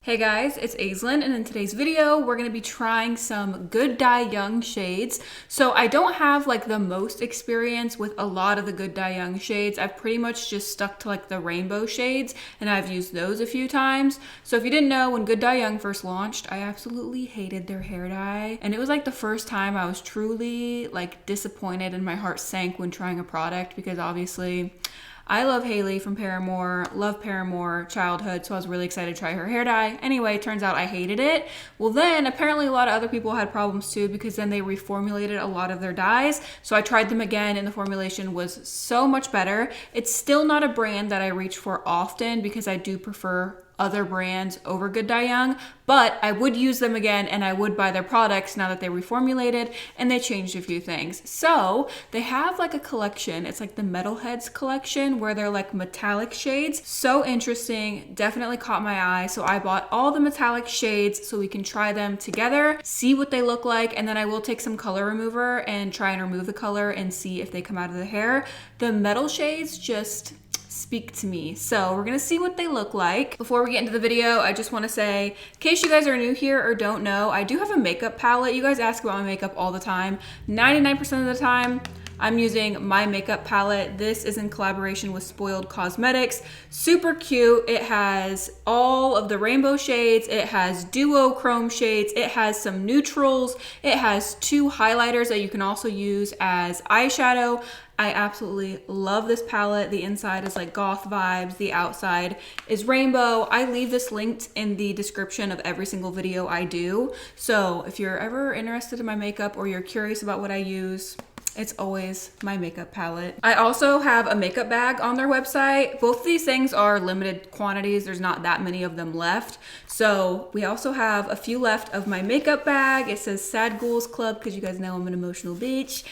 Hey guys, it's Aislinn, and in today's video, we're gonna be trying some Good Dye Young shades. So I don't have like the most experience with a lot of the Good Dye Young shades. I've pretty much just stuck to like the rainbow shades, and I've used those a few times. So if you didn't know, when Good Dye Young first launched, I absolutely hated their hair dye. And it was like the first time I was truly like disappointed and my heart sank when trying a product, because obviously I love Hailey from Paramore, love Paramore childhood, so I was really excited to try her hair dye. Anyway, turns out I hated it. Well then, apparently a lot of other people had problems too, because then they reformulated a lot of their dyes. So I tried them again and the formulation was so much better. It's still not a brand that I reach for often because I do prefer other brands over Good Dye Young, but I would use them again and I would buy their products now that they reformulated and they changed a few things. So they have like a collection. It's like the Metalheads collection where they're like metallic shades. So interesting, definitely caught my eye. So I bought all the metallic shades so we can try them together, see what they look like, and then I will take some color remover and try and remove the color and see if they come out of the hair. The metal shades just speak to me. So we're gonna see what they look like. Before we get into the video, I just wanna say, in case you guys are new here or don't know, I do have a makeup palette. You guys ask about my makeup all the time. 99% of the time, I'm using my makeup palette. This is in collaboration with Spoiled Cosmetics. Super cute. It has all of the rainbow shades. It has duochrome shades. It has some neutrals. It has 2 highlighters that you can also use as eyeshadow. I absolutely love this palette. The inside is like goth vibes. The outside is rainbow. I leave this linked in the description of every single video I do. So if you're ever interested in my makeup or you're curious about what I use, it's always my makeup palette. I also have a makeup bag on their website. Both of these things are limited quantities. There's not that many of them left. So we also have a few left of my makeup bag. It says Sad Ghouls Club because you guys know I'm an emotional bitch.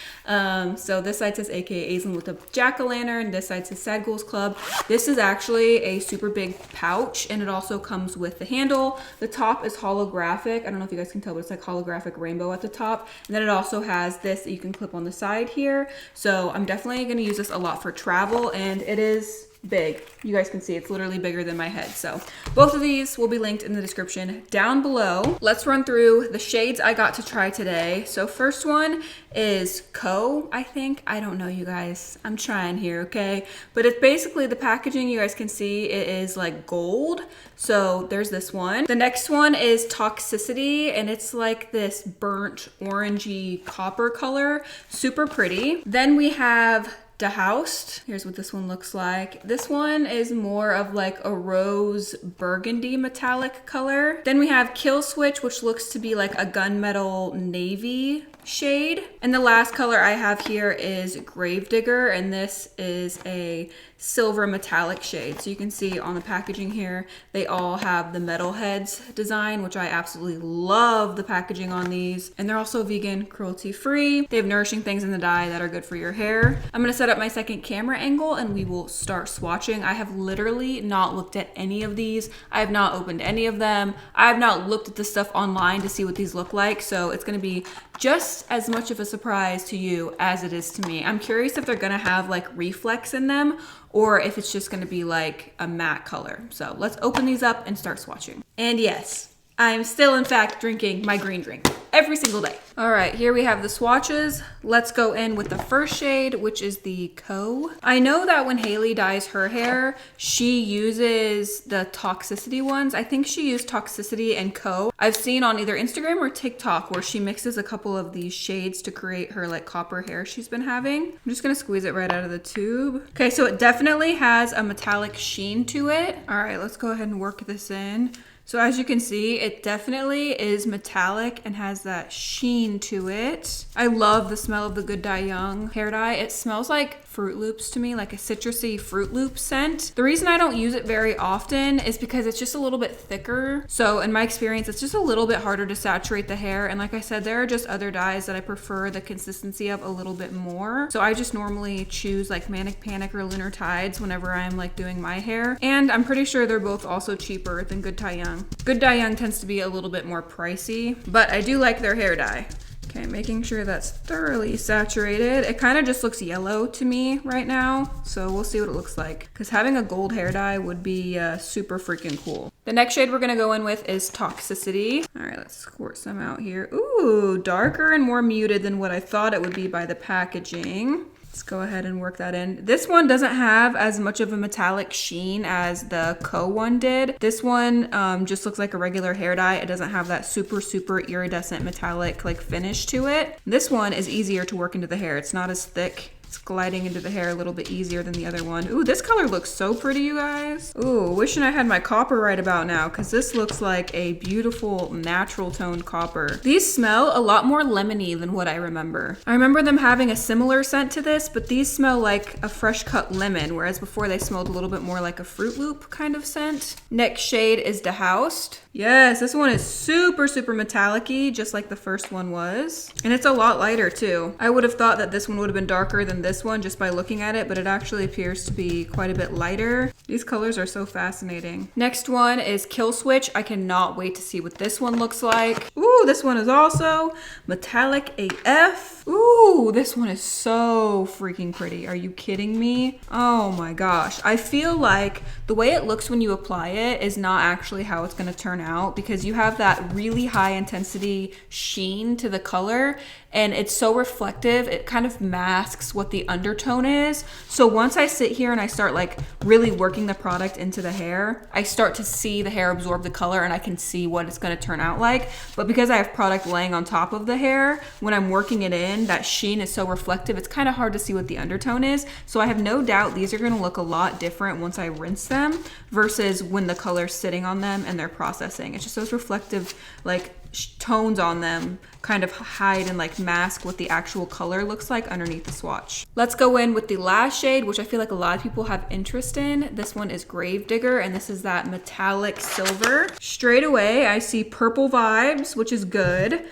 So this side says AKA Aislinn with a jack-o'-lantern. This side says Sad Ghouls Club. This is actually a super big pouch and it also comes with the handle. The top is holographic. I don't know if you guys can tell, but it's like holographic rainbow at the top. And then it also has this that you can clip on the side here. So I'm definitely going to use this a lot for travel, and it is big. You guys can see it's literally bigger than my head. So both of these will be linked in the description down below. Let's run through the shades I got to try today. So first one is Co, I think. I don't know, you guys. I'm trying here, okay? But it's basically the packaging, you guys can see it is like gold. So there's this one. The next one is Toxicity, and it's like this burnt orangey copper color. Super pretty. Then we have Dehoused. Here's what this one looks like. This one is more of like a rose burgundy metallic color. Then we have Kill Switch, which looks to be like a gunmetal navy shade. And the last color I have here is Gravedigger, and this is a silver metallic shade. So you can see on the packaging here, they all have the Metalheads design, which I absolutely love the packaging on these. And they're also vegan, cruelty free. They have nourishing things in the dye that are good for your hair. I'm gonna set up my second camera angle and we will start swatching. I have literally not looked at any of these. I have not opened any of them. I have not looked at the stuff online to see what these look like. So it's gonna be just as much of a surprise to you as it is to me. I'm curious if they're gonna have like reflex in them or if it's just gonna be like a matte color. So let's open these up and start swatching. And yes, I'm still in fact drinking my green drink every single day. All right, here we have the swatches. Let's go in with the first shade, which is the Co. I know that when Hailey dyes her hair, she uses the Toxicity ones. I think she used Toxicity and Co. I've seen on either Instagram or TikTok where she mixes a couple of these shades to create her like copper hair she's been having. I'm just gonna squeeze it right out of the tube. Okay, so it definitely has a metallic sheen to it. All right, let's go ahead and work this in. So as you can see, it definitely is metallic and has that sheen to it. I love the smell of the Good Dye Young hair dye. It smells like Fruit Loops to me, like a citrusy Fruit Loop scent. The reason I don't use it very often is because it's just a little bit thicker. So in my experience, it's just a little bit harder to saturate the hair. And like I said, there are just other dyes that I prefer the consistency of a little bit more. So I just normally choose like Manic Panic or Lunar Tides whenever I'm like doing my hair. And I'm pretty sure they're both also cheaper than Good Dye Young. Good Dye Young tends to be a little bit more pricey, but I do like their hair dye. Okay, making sure that's thoroughly saturated. It kind of just looks yellow to me right now, so we'll see what it looks like. Because having a gold hair dye would be super freaking cool. The next shade we're gonna go in with is Toxicity. All right, let's squirt some out here. Ooh, darker and more muted than what I thought it would be by the packaging. Let's go ahead and work that in. This one doesn't have as much of a metallic sheen as the Co one did. This one just looks like a regular hair dye. It doesn't have that super iridescent metallic like finish to it. This one is easier to work into the hair. It's not as thick. It's gliding into the hair a little bit easier than the other one. Ooh, this color looks so pretty, you guys. Ooh, wishing I had my copper right about now, because this looks like a beautiful natural toned copper. These smell a lot more lemony than what I remember. I remember them having a similar scent to this, but these smell like a fresh cut lemon, whereas before they smelled a little bit more like a Fruit Loop kind of scent. Next shade is Dehoused. Yes, this one is super metallic-y, just like the first one was. And it's a lot lighter too. I would have thought that this one would have been darker than this one just by looking at it, but it actually appears to be quite a bit lighter. These colors are so fascinating. Next one is Kill Switch. I cannot wait to see what this one looks like. Ooh, this one is also metallic AF. Ooh, this one is so freaking pretty. Are you kidding me? Oh my gosh. I feel like the way it looks when you apply it is not actually how it's gonna turn out, because you have that really high intensity sheen to the color and it's so reflective. It kind of masks what the undertone is. So once I sit here and I start like really working the product into the hair, I start to see the hair absorb the color and I can see what it's gonna turn out like. But because I have product laying on top of the hair, when I'm working it in, that sheen is so reflective, it's kind of hard to see what the undertone is. So I have no doubt these are gonna look a lot different once I rinse them versus when the color's sitting on them and they're processing. It's just those reflective like tones on them kind of hide and like mask what the actual color looks like underneath the swatch. Let's go in with the last shade, which I feel like a lot of people have interest in. This one is Gravedigger, and this is that metallic silver. Straight away, I see purple vibes, which is good.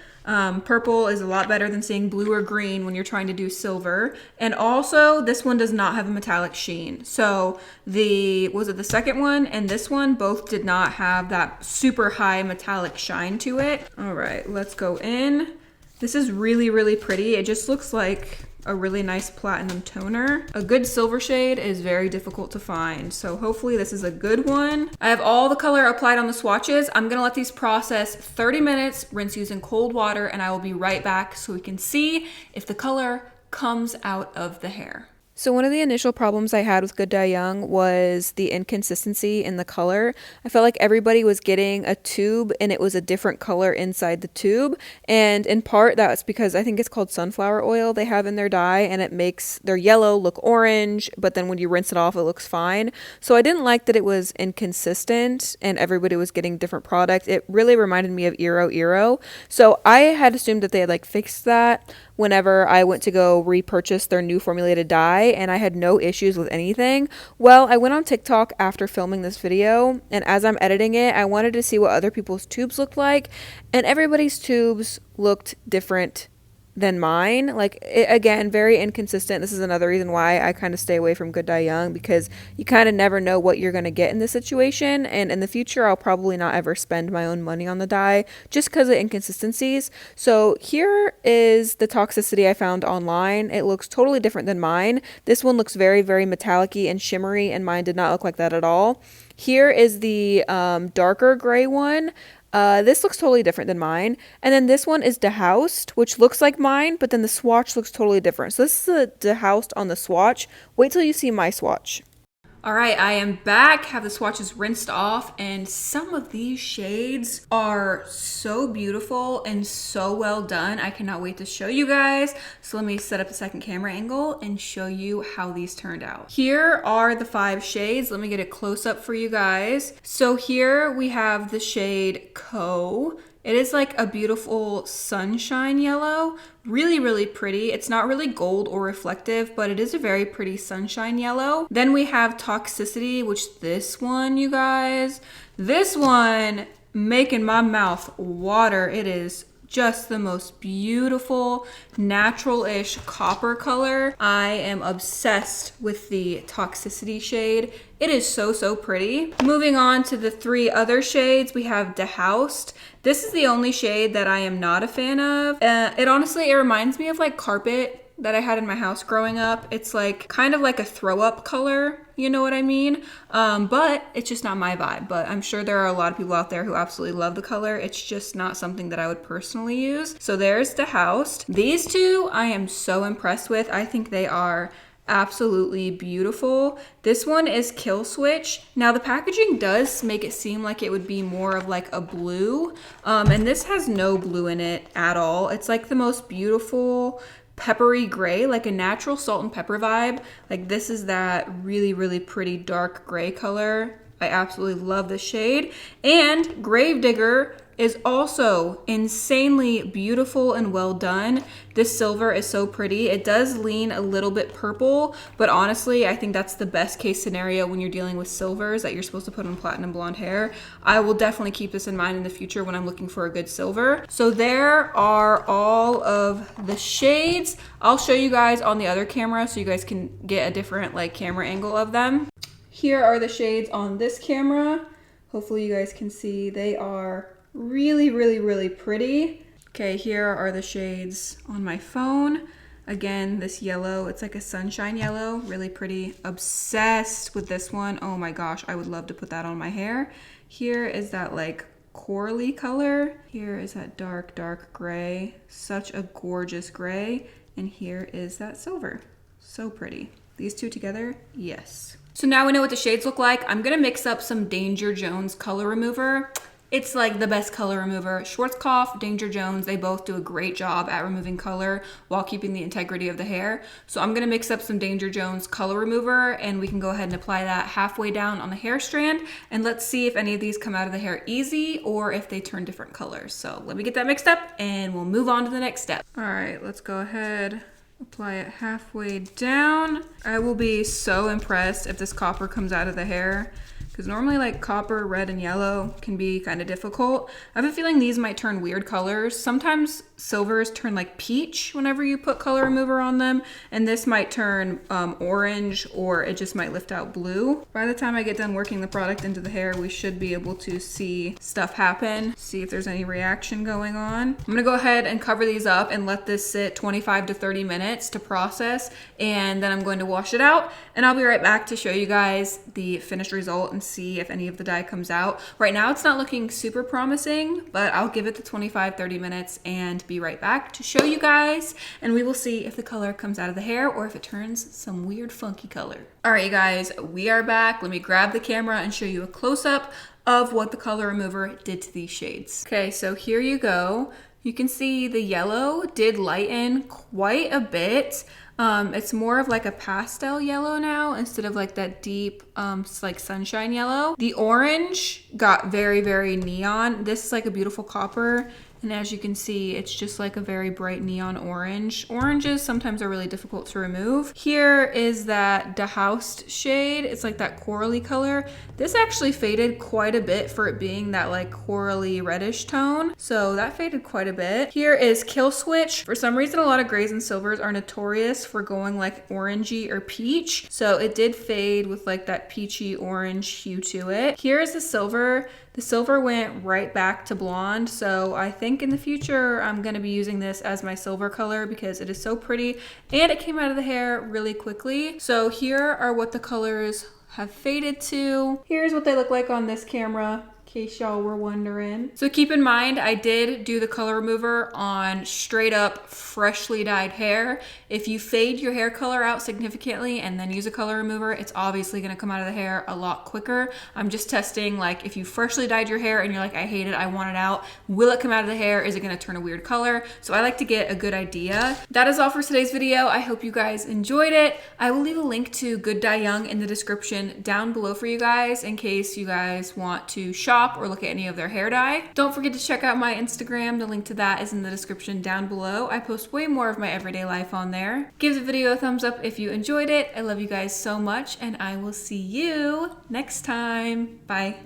Purple is a lot better than seeing blue or green when you're trying to do silver. And also, this one does not have a metallic sheen. So was it the second one and this one both did not have that super high metallic shine to it. All right, let's go in. This is really pretty. It just looks like a really nice platinum toner. A good silver shade is very difficult to find, so hopefully this is a good one. I have all the color applied on the swatches. I'm gonna let these process 30 minutes, rinse using cold water, and I will be right back so we can see if the color comes out of the hair. So one of the initial problems I had with Good Dye Young was the inconsistency in the color. I felt like everybody was getting a tube and it was a different color inside the tube. And in part that's because I think it's called sunflower oil they have in their dye, and it makes their yellow look orange, but then when you rinse it off, it looks fine. So I didn't like that it was inconsistent and everybody was getting different product. It really reminded me of Eero. So I had assumed that they had like fixed that whenever I went to go repurchase their new formulated dye, and I had no issues with anything. Well, I went on TikTok after filming this video, and as I'm editing it, I wanted to see what other people's tubes looked like, and everybody's tubes looked different than mine. Like, again, very inconsistent. This is another reason why I kind of stay away from Good Dye Young, because you kind of never know what you're going to get in this situation, and in the future I'll probably not ever spend my own money on the dye just because of inconsistencies. So here is the Toxicity I found online. It looks totally different than mine. This one looks very metallic-y and shimmery, and mine did not look like that at all. Here is the darker gray one. This looks totally different than mine. And then this one is Dehoused, which looks like mine, but then the swatch looks totally different. So this is a Dehoused on the swatch. Wait till you see my swatch. All right, I am back, have the swatches rinsed off, and some of these shades are so beautiful and so well done. I cannot wait to show you guys. So let me set up a second camera angle and show you how these turned out. Here are the 5 shades. Let me get a close up for you guys. So here we have the shade Co. It is like a beautiful sunshine yellow, really pretty. It's not really gold or reflective, but it is a very pretty sunshine yellow. Then we have Toxicity, which this one, you guys, this one making my mouth water. It is just the most beautiful, natural-ish copper color. I am obsessed with the Toxicity shade. It is so, so pretty. Moving on to the 3 other shades, we have Dehoused. This is the only shade that I am not a fan of. It reminds me of like carpet that I had in my house growing up. It's like kind of like a throw up color, you know what I mean? But it's just not my vibe. But I'm sure there are a lot of people out there who absolutely love the color. It's just not something that I would personally use. So there's Dehoused. These 2 I am so impressed with. I think they are absolutely beautiful. This one is Kill Switch. Now the packaging does make it seem like it would be more of like a blue, and this has no blue in it at all. It's like the most beautiful peppery gray, like a natural salt and pepper vibe. Like this is that really, really pretty dark gray color. I absolutely love this shade. And Gravedigger is also insanely beautiful and well done. This silver is so pretty. It does lean a little bit purple, but honestly, I think that's the best case scenario when you're dealing with silvers that you're supposed to put on platinum blonde hair. I will definitely keep this in mind in the future when I'm looking for a good silver. So there are all of the shades. I'll show you guys on the other camera so you guys can get a different like camera angle of them. Here are the shades on this camera. Hopefully you guys can see they are really, really, really pretty. Okay, here are the shades on my phone. Again, this yellow, it's like a sunshine yellow, really pretty. Obsessed with this one. Oh my gosh, I would love to put that on my hair. Here is that like corally color. Here is that dark, dark gray. Such a gorgeous gray. And here is that silver. So pretty. These 2 together, yes. So now we know what the shades look like. I'm gonna mix up some Danger Jones color remover. It's like the best color remover. Schwarzkopf, Danger Jones, they both do a great job at removing color while keeping the integrity of the hair. So I'm gonna mix up some Danger Jones color remover and we can go ahead and apply that halfway down on the hair strand. And let's see if any of these come out of the hair easy or if they turn different colors. So let me get that mixed up and we'll move on to the next step. All right, let's go ahead. Apply it halfway down. I will be so impressed if this copper comes out of the hair, because normally like copper, red, and yellow can be kind of difficult. I have a feeling these might turn weird colors. Sometimes silvers turn like peach whenever you put color remover on them, and this might turn orange, or it just might lift out blue. By the time I get done working the product into the hair, we should be able to see stuff happen, see if there's any reaction going on. I'm gonna go ahead and cover these up and let this sit 25 to 30 minutes to process, and then I'm going to wash it out, and I'll be right back to show you guys the finished result and see if any of the dye comes out. Right now it's not looking super promising, but I'll give it the 25-30 minutes and be right back to show you guys, and we will see if the color comes out of the hair or if it turns some weird funky color. All right, you guys, we are back. Let me grab the camera and show you a close-up of what the color remover did to these shades. Okay, so here you go. You can see the yellow did lighten quite a bit. It's more of like a pastel yellow now instead of like that deep like sunshine yellow. The orange got very, very neon. This is like a beautiful copper. And as you can see, it's just like a very bright neon orange. Oranges sometimes are really difficult to remove. Here is that Dehoused shade. It's like that corally color. This actually faded quite a bit for it being that like corally reddish tone. So that faded quite a bit. Here is Kill Switch. For some reason, a lot of grays and silvers are notorious for going like orangey or peach. So it did fade with like that peachy orange hue to it. Here is the silver. The silver went right back to blonde, so I think in the future I'm going to be using this as my silver color because it is so pretty and it came out of the hair really quickly. So here are what the colors have faded to. Here's what they look like on this camera, in case y'all were wondering. So keep in mind, I did do the color remover on straight up freshly dyed hair. If you fade your hair color out significantly and then use a color remover, it's obviously gonna come out of the hair a lot quicker. I'm just testing, like if you freshly dyed your hair and you're like, I hate it, I want it out, will it come out of the hair? Is it gonna turn a weird color? So I like to get a good idea. That is all for today's video. I hope you guys enjoyed it. I will leave a link to Good Dye Young in the description down below for you guys in case you guys want to shop or look at any of their hair dye. Don't forget to check out my Instagram. The link to that is in the description down below. I post way more of my everyday life on there. Give the video a thumbs up if you enjoyed it. I love you guys so much, and I will see you next time. Bye.